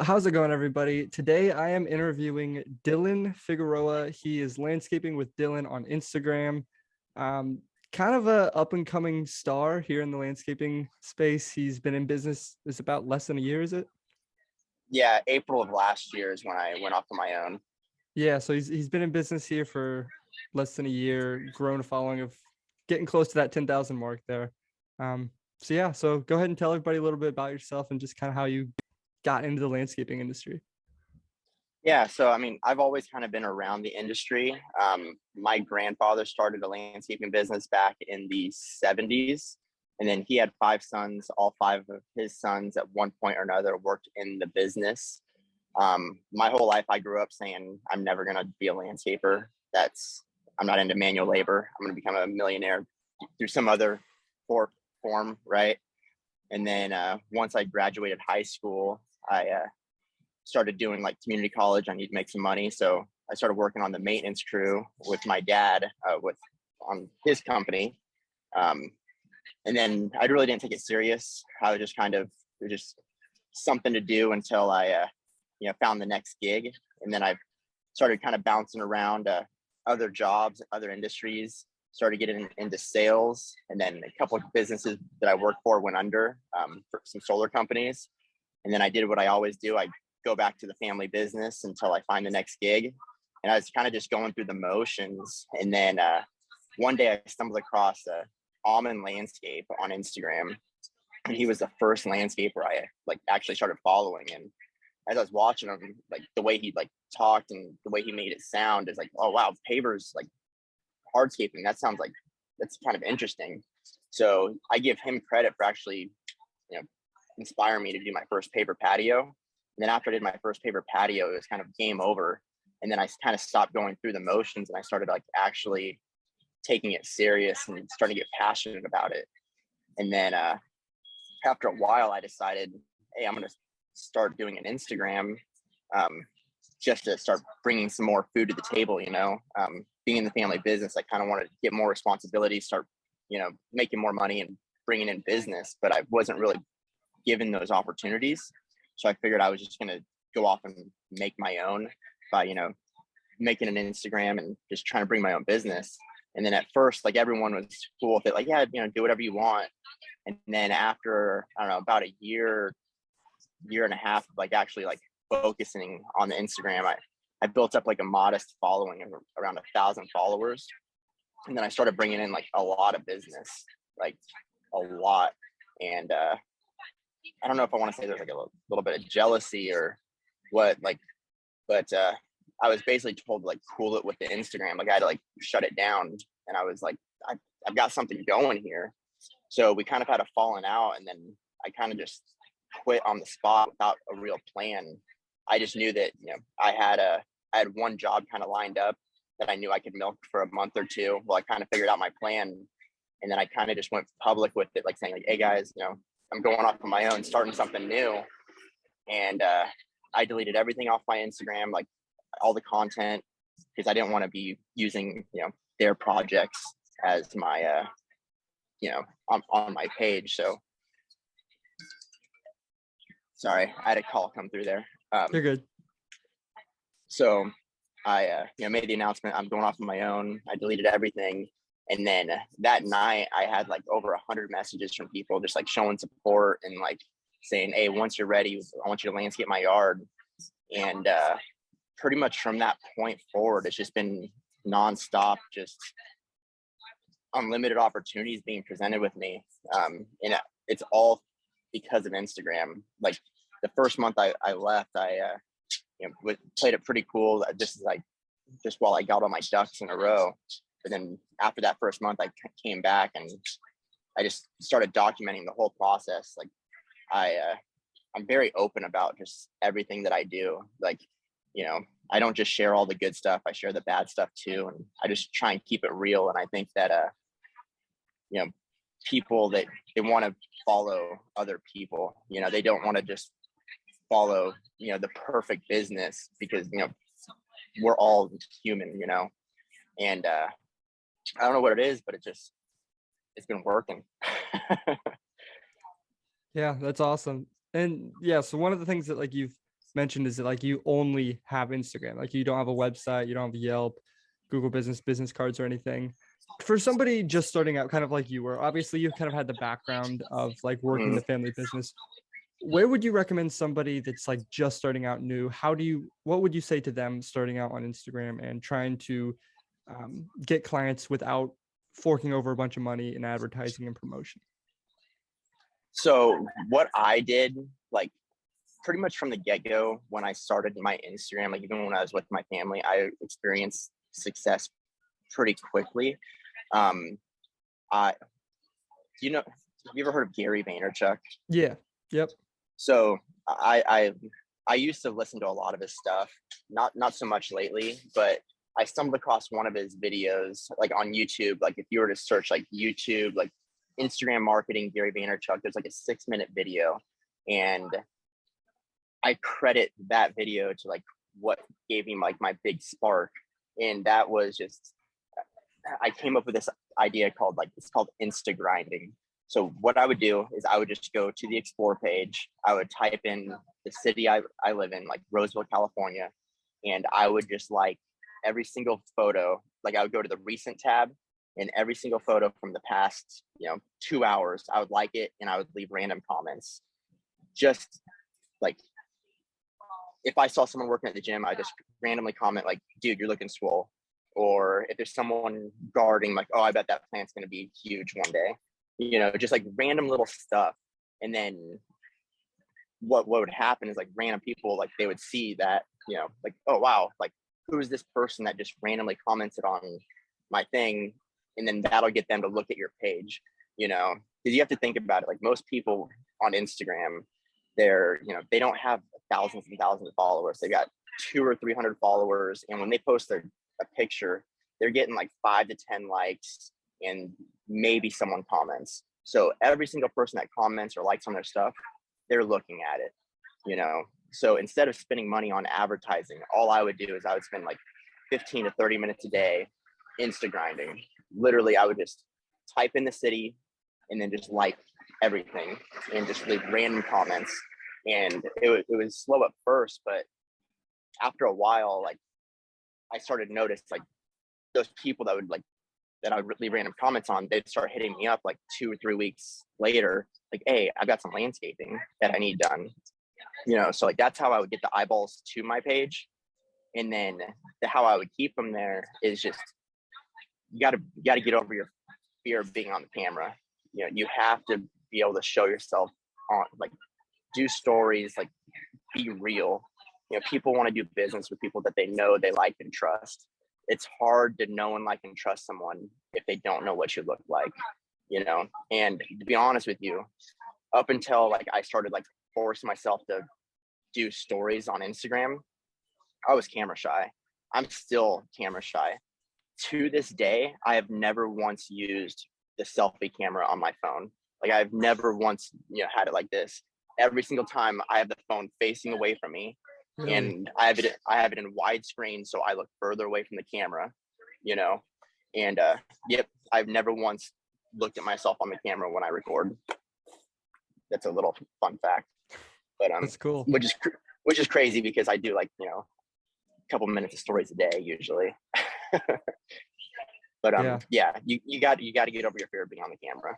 How's it going, everybody? Today I am interviewing Dylan Figueroa. He is landscaping with Dylan on Instagram. Um, Kind of a up and coming star here in the landscaping space. He's been in business, it's about less than a year, is it? Yeah, April of last year is when I went off on my own. Yeah, so he's been in business here for less than a year, grown a following of getting close to that 10,000 mark there. So go ahead and tell everybody a little bit about yourself and just kind of how you got into the landscaping industry. Yeah, so I mean, I've always kind of been around the industry. My grandfather started a landscaping business back in the 70s, and then he had five sons. All five of his sons, at one point or another, worked in the business. My whole life, I grew up saying, I'm never going to be a landscaper. I'm not into manual labor. I'm going to become a millionaire through some other form, right? And then once I graduated high school, I started doing like community college. I need to make some money. So I started working on the maintenance crew with my dad on his company. And then I really didn't take it serious. I was just it was just something to do until I, found the next gig. And then I started kind of bouncing around other jobs, other industries, started getting into sales. And then a couple of businesses that I worked for went under for some solar companies. And then I did what I always do. I go back to the family business until I find the next gig. And I was kind of just going through the motions. And then one day I stumbled across Almond Landscape on Instagram. And he was the first landscaper I actually started following. And as I was watching him, like the way he talked and the way he made it sound is like, oh wow, pavers, like hardscaping. That's kind of interesting. So I give him credit for actually, inspire me to do my first paper patio. And then after I did my first paper patio, it was kind of game over. And then I kind of stopped going through the motions and I started actually taking it serious and starting to get passionate about it. And then after a while, I decided, hey, I'm going to start doing an Instagram just to start bringing some more food to the table. Being in the family business, I kind of wanted to get more responsibility, start, making more money and bringing in business, but I wasn't really given those opportunities. So I figured I was just going to go off and make my own by, making an Instagram and just trying to bring my own business. And then at first, everyone was cool with it. Like, yeah, do whatever you want. And then after, I don't know, about a year and a half, actually focusing on the Instagram, I built up a modest following of around 1,000 followers. And then I started bringing in a lot of business, a lot. And I don't know if I want to say there's a little bit of jealousy or what, but I was basically told to cool it with the Instagram. I had to shut it down. And I was I've got something going here. So we kind of had a falling out, and then I kind of just quit on the spot without a real plan. I just knew that, I had one job kind of lined up that I knew I could milk for a month or two. Well, I kind of figured out my plan. And then I kind of just went public with it, saying hey guys, I'm going off on my own, starting something new. And I deleted everything off my Instagram, all the content, because I didn't want to be using, their projects as my, on my page. So sorry, I had a call come through there. You're good. So I, made the announcement, I'm going off on my own. I deleted everything. And then that night I had over 100 messages from people just showing support and saying, hey, once you're ready, I want you to landscape my yard. And pretty much from that point forward, it's just been nonstop, just unlimited opportunities being presented with me. And it's all because of Instagram. The first month I left, I played it pretty cool. Just while I got all my ducks in a row. But then after that first month, I came back and I just started documenting the whole process. I'm very open about just everything that I do. I don't just share all the good stuff. I share the bad stuff too. And I just try and keep it real. And I think that, people that they want to follow other people, they don't want to just follow, the perfect business, because, we're all human, and I don't know what it is, but it's been working. Yeah, that's awesome. And yeah, so one of the things that you've mentioned is that like you only have Instagram, like you don't have a website, you don't have Yelp, Google business cards or anything. For somebody just starting out, kind of like you were, obviously you kind of had the background of like working Mhm. the family business. Where would you recommend somebody that's like just starting out new? What would you say to them starting out on Instagram and trying to get clients without forking over a bunch of money in advertising and promotion? So what I did, like pretty much from the get-go when I started my Instagram, like even when I was with my family, I experienced success pretty quickly. Um, I, you know, have you ever heard of Gary Vaynerchuk? Yeah. Yep. So I used to listen to a lot of his stuff, not so much lately, but I stumbled across one of his videos like on YouTube. Like if you were to search like YouTube, like Instagram marketing, Gary Vaynerchuk, there's like a 6-minute video. And I credit that video to like what gave me like my big spark. And that was just I came up with this idea called like it's called Insta grinding. So what I would do is I would just go to the explore page. I would type in the city I live in, like Roseville, California, and I would just like every single photo. Like I would go to the recent tab, and every single photo from the past, 2 hours, I would like it, and I would leave random comments. Just like if I saw someone working at the gym, I just randomly comment like, "Dude, you're looking swole." Or if there's someone guarding, like, "Oh, I bet that plant's going to be huge one day." Just like random little stuff. And then what would happen is like random people, like they would see that, like, "Oh wow, like who is this person that just randomly commented on my thing?" And then that'll get them to look at your page, because you have to think about it. Like most people on Instagram, they don't have thousands and thousands of followers. They got 200 or 300 followers, and when they post a picture, they're getting like 5 to 10 likes and maybe someone comments. So every single person that comments or likes on their stuff, they're looking at it. So instead of spending money on advertising, all I would do is I would spend like 15 to 30 minutes a day Insta grinding. Literally, I would just type in the city and then just like everything and just leave random comments. And it was slow at first, but after a while, like I started to notice like those people that I would leave random comments on, they'd start hitting me up like 2 or 3 weeks later, like, "Hey, I've got some landscaping that I need done." So like that's how I would get the eyeballs to my page. And then how I would keep them there is just you gotta get over your fear of being on the camera. You have to be able to show yourself on, like, do stories, like be real. People want to do business with people that they know, they like, and trust. It's hard to know and like and trust someone if they don't know what you look like. And to be honest with you, up until like I started like forcing myself to do stories on Instagram, I was camera shy. I'm still camera shy. To this day, I have never once used the selfie camera on my phone. Like I've never once, had it like this. Every single time I have the phone facing away from me, Really? and I have it in widescreen, so I look further away from the camera, you know. And yep, I've never once looked at myself on the camera when I record. That's a little fun fact, but That's cool. which is crazy because I do like a couple minutes of stories a day usually. But Yeah, yeah, you got to get over your fear of being on the camera.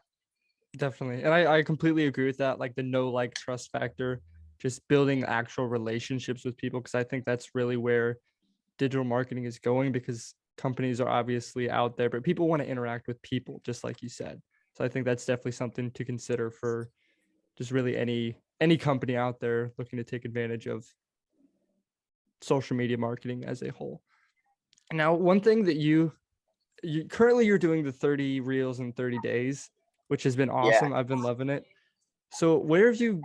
definitely. And I completely agree with that. Like the no like trust factor, just building actual relationships with people. Cause I think that's really where digital marketing is going, because companies are obviously out there, but people want to interact with people, just like you said. So I think that's definitely something to consider for just really any company out there looking to take advantage of social media marketing as a whole. Now, one thing that you currently you're doing the 30 reels in 30 days, which has been Yeah. awesome. I've been loving it. So where have you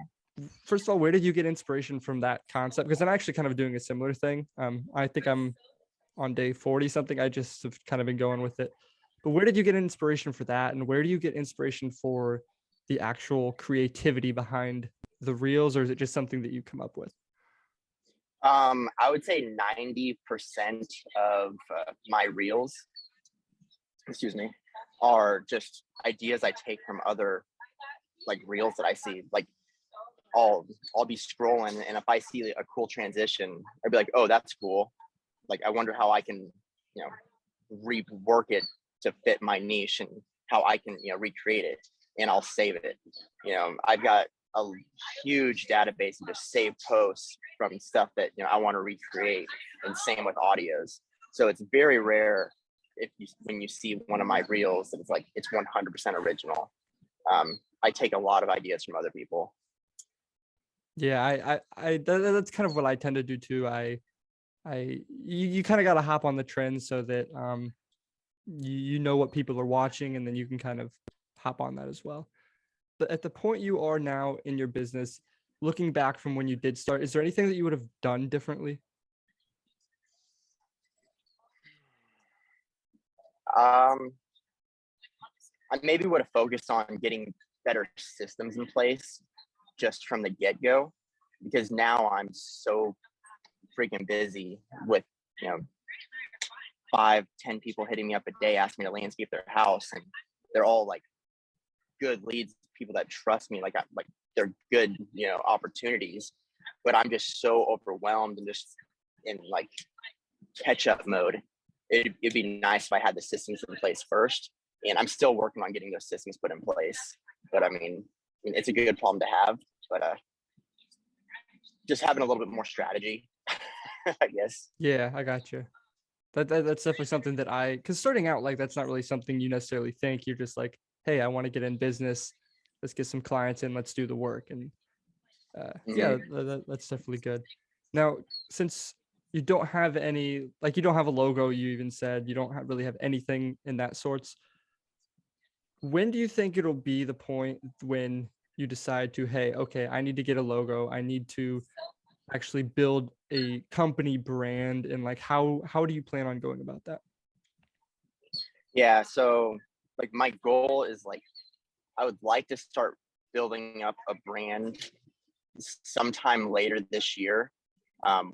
first of all, where did you get inspiration from that concept? Because I'm actually kind of doing a similar thing. I think I'm on day 40 something. I just have kind of been going with it. But where did you get inspiration for that? And where do you get inspiration for the actual creativity behind the reels, or is it just something that you come up with? I would say 90% of my reels, excuse me, are just ideas I take from other like reels that I see. Like I'll be scrolling, and if I see a cool transition, I'd be like, oh, that's cool. Like, I wonder how I can, you know, rework it to fit my niche and how I can, you know, recreate it, and I'll save it. You know, I've got a huge database of just saved posts from stuff that, you know, I want to recreate, and same with audios. So it's very rare when you see one of my reels that it's like it's 100% original. I take a lot of ideas from other people. Yeah, that's kind of what I tend to do too. You kind of got to hop on the trend so that you know what people are watching, and then you can kind of hop on that as well. But at the point you are now in your business, looking back from when you did start, is there anything that you would have done differently? Um, I maybe would have focused on getting better systems in place just from the get-go, because now I'm so freaking busy with, you know, 5-10 people hitting me up a day asking me to landscape their house, and they're all like good leads, people that trust me, like they're good, you know, opportunities. But I'm just so overwhelmed and just in like catch up mode. It'd be nice if I had the systems in place first, and I'm still working on getting those systems put in place. But I mean it's a good problem to have, but just having a little bit more strategy, I guess. Yeah, I got you. That's definitely something that because starting out, like, that's not really something you necessarily think. You're just like, hey, I want to get in business. Let's get some clients in. Let's do the work. And Mm-hmm. yeah, that's definitely good. Now, since you don't have any, like, you don't have a logo, you even said you don't really have anything in that sorts. When do you think it'll be the point when you decide to, hey, okay, I need to get a logo. I need to actually build a company brand, and like how do you plan on going about that? Yeah, so like my goal is like I would like to start building up a brand sometime later this year. Um,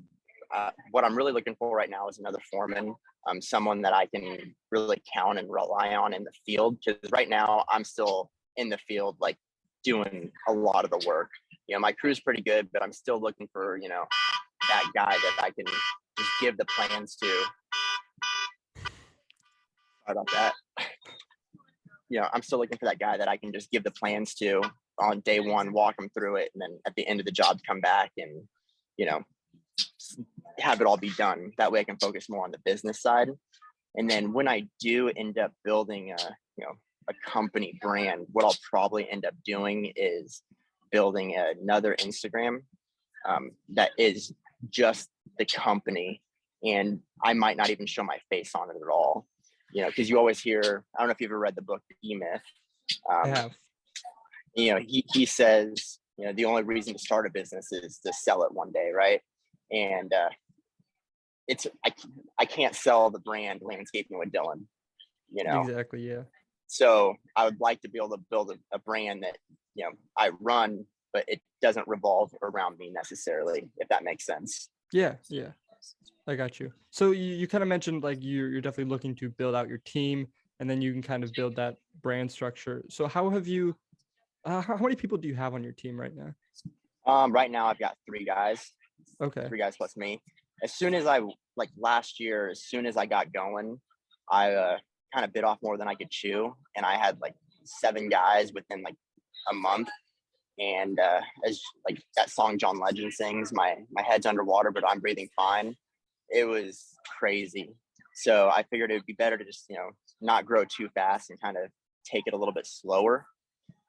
what I'm really looking for right now is another foreman, someone that I can really count and rely on in the field. Because right now I'm still in the field, like doing a lot of the work. You know, my crew's pretty good, but I'm still looking for, you know, that guy that I can just give the plans to. Sorry about that. You know, I'm still looking for that guy that I can just give the plans to on day one, walk them through it, and then at the end of the job, come back and, you know, have it all be done. That way I can focus more on the business side. And then when I do end up building you know, a company brand, what I'll probably end up doing is building another Instagram that is just the company. And I might not even show my face on it at all. You know, because you always hear, I don't know if you've ever read the book, The E-Myth. I have. You know, he says, you know, the only reason to start a business is to sell it one day, right? And I can't sell the brand landscaping with Dylan, you know. Exactly, yeah. So I would like to be able to build a brand that, you know, I run, but it doesn't revolve around me necessarily, if that makes sense. Yeah, I got you. So you kind of mentioned like you're definitely looking to build out your team, and then you can kind of build that brand structure. So how have you how many people do you have on your team right now? Right now I've got Okay. 3 guys plus me. As soon as like last year, as soon as I got going, I kind of bit off more than I could chew, and I had like 7 guys within like a month. And as like that song John Legend sings, my head's underwater, but I'm breathing fine. It was crazy. So I figured it would be better to just, you know, not grow too fast and kind of take it a little bit slower.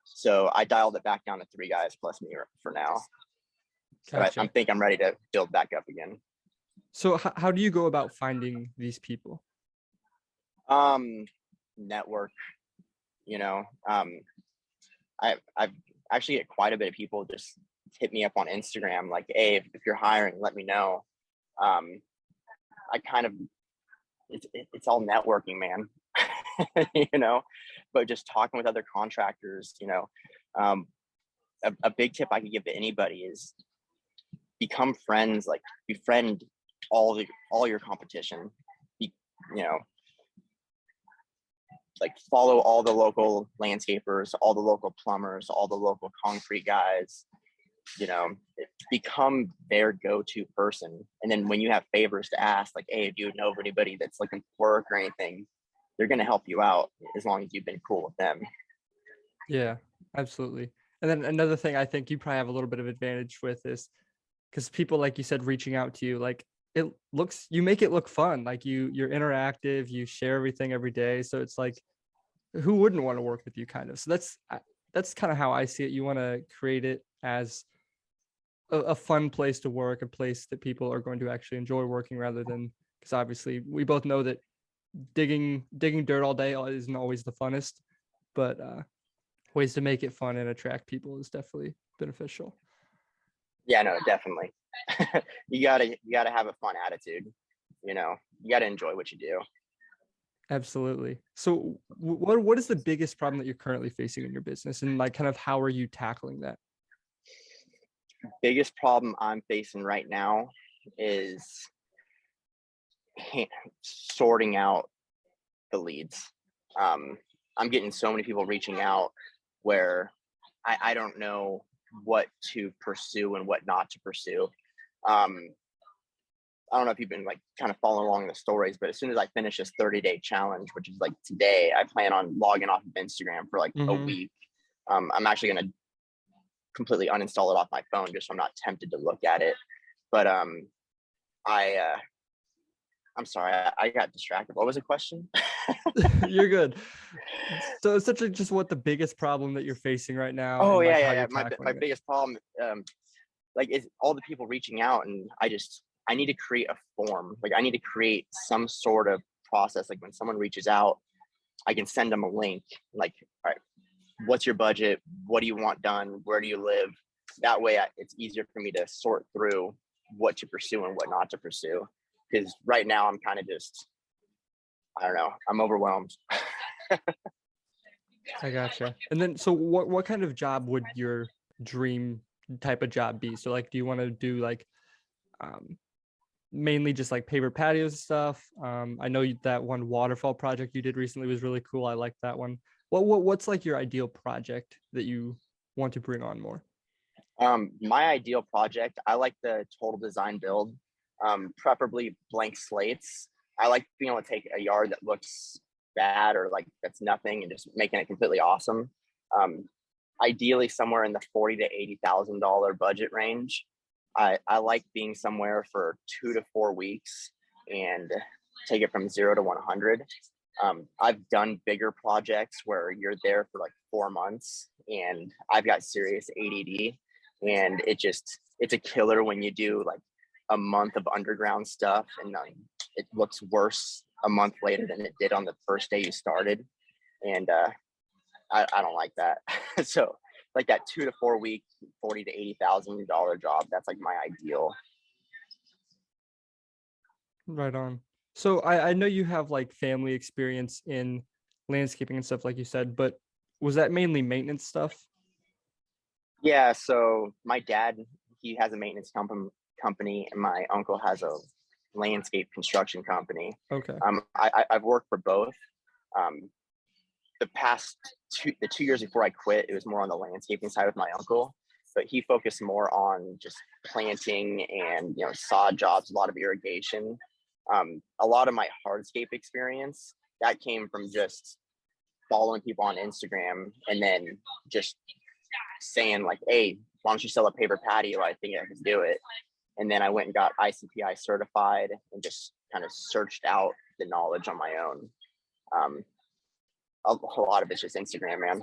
So I dialed it back down to 3 guys plus me for now. But I Gotcha. think I'm ready to build back up again. So how do you go about finding these people? Network, you know, I've actually get quite a bit of people just hit me up on Instagram, like, hey, if you're hiring, let me know. I kind of, it's all networking, man. You know, but just talking with other contractors, you know, a big tip I could give to anybody is become friends, like befriend all your competition. You know, like follow all the local landscapers, all the local plumbers, all the local concrete guys. become their go-to person. And then when you have favors to ask, like, hey, do you know of anybody that's looking for work or anything, they're going to help you out as long as you've been cool with them. Yeah, absolutely. And then another thing I think you probably have a little bit of advantage with is because people, like you said, reaching out to you, like you make it look fun. Like you're interactive, you share everything every day. So it's like, who wouldn't want to work with you kind of? So that's kind of how I see it. You want to create it as a fun place to work, a place that people are going to actually enjoy working rather than, because obviously we both know that digging dirt all day isn't always the funnest, but ways to make it fun and attract people is definitely beneficial. Yeah, no, definitely. you gotta have a fun attitude. You gotta enjoy what you do. Absolutely. So what is the biggest problem that you're currently facing in your business, and like kind of how are you tackling that? Biggest problem I'm facing right now is sorting out the leads. I'm getting so many people reaching out where I don't know what to pursue and what not to pursue. Um, I don't know if you've been like kind of following along the stories, but as soon as I finish this 30-day challenge, which is like today, I plan on logging off of Instagram for like a Mm-hmm. week. I'm actually going to completely uninstall it off my phone just so I'm not tempted to look at it. But I I'm sorry, I got distracted. What was the question? You're good. So essentially just what the biggest problem that you're facing right now Oh and yeah, like yeah, how yeah. you're My tackling it. biggest problem, like, is all the people reaching out, and I need to create a form. Like, I need to create some sort of process. Like, when someone reaches out, I can send them a link. Like, all right, what's your budget? What do you want done? Where do you live? That way, it's easier for me to sort through what to pursue and what not to pursue. Because right now, I'm kind of just, I don't know, I'm overwhelmed. I gotcha. And then so what kind of job would your dream type of job be? So like do you want to do like um mainly just like paver patios and stuff? I know that one waterfall project you did recently was really cool. I like that one. What's like your ideal project that you want to bring on more? My ideal project, I like the total design build, preferably blank slates. I like being able to take a yard that looks bad or like that's nothing and just making it completely awesome. Um, Ideally, somewhere in the $40,000 to $80,000 budget range. I like being somewhere for 2 to 4 weeks and take it from 0 to 100. I've done bigger projects where you're there for like 4 months, and I've got serious ADD, and it's a killer when you do like a month of underground stuff, and it looks worse a month later than it did on the first day you started, and I don't like that. So like that 2 to 4 week, 40 to 80 thousand dollar job, that's like my ideal. Right on. So I know you have like family experience in landscaping and stuff like you said, but was that mainly maintenance stuff? Yeah, so my dad, he has a maintenance company, and my uncle has a landscape construction company. Okay. I've worked for both. Um, the 2 years before I quit, it was more on the landscaping side with my uncle, but he focused more on just planting and sod jobs, a lot of irrigation. A lot of my hardscape experience that came from just following people on Instagram and then just saying like, "Hey, why don't you sell a paper patio? I think I can do it." And then I went and got ICPI certified and just kind of searched out the knowledge on my own. Um, a whole lot of it's just Instagram, man.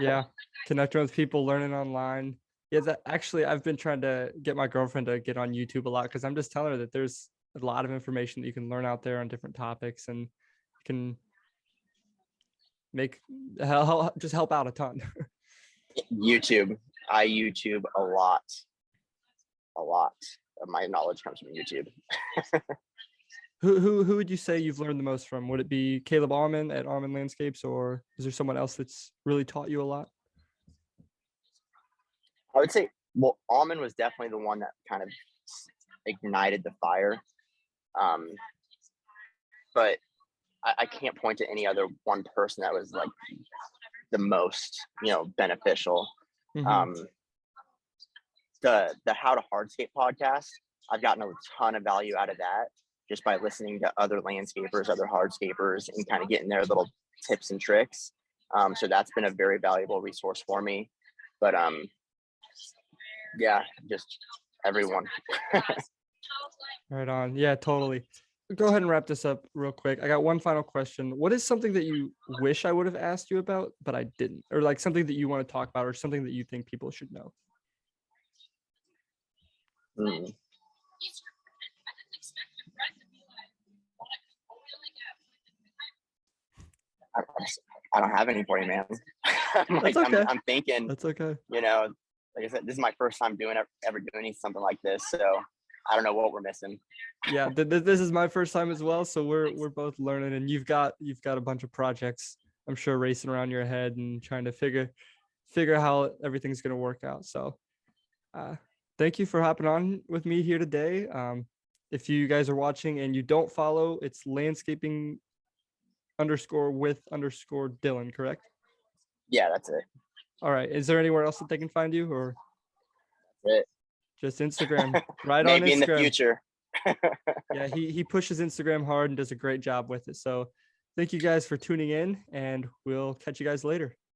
Yeah. Connecting with people, learning online. Yeah, that actually I've been trying to get my girlfriend to get on YouTube a lot because I'm just telling her that there's a lot of information that you can learn out there on different topics and you can make just help out a ton. YouTube, I YouTube a lot. A lot of my knowledge comes from YouTube. Who would you say you've learned the most from? Would it be Caleb Alman at Alman Landscapes, or is there someone else that's really taught you a lot? I would say, well, Almond was definitely the one that kind of ignited the fire. Um, but I can't point to any other one person that was like the most, beneficial. Mm-hmm. Um, the How to Hardscape podcast. I've gotten a ton of value out of that just by listening to other landscapers, other hardscapers, and kind of getting their little tips and tricks. So that's been a very valuable resource for me. But yeah, just everyone. Right on. Yeah, totally. Go ahead and wrap this up real quick. I got one final question. What is something that you wish I would have asked you about, but I didn't? Or like something that you want to talk about or something that you think people should know? Mm. I, I don't have any for you, man. That's okay. I'm thinking, That's okay. you know, like I said, this is my first time ever doing something like this. So I don't know what we're missing. Yeah, this is my first time as well, so we're both learning, and you've got a bunch of projects, I'm sure, racing around your head and trying to figure how everything's going to work out. So thank you for hopping on with me here today. If you guys are watching and you don't follow, it's landscaping _with _Dylan, correct? Yeah, that's it. All right. Is there anywhere else that they can find you, or That's it. just Instagram? Right on Maybe in the Instagram. future. Yeah, he pushes Instagram hard and does a great job with it. So thank you guys for tuning in, and we'll catch you guys later.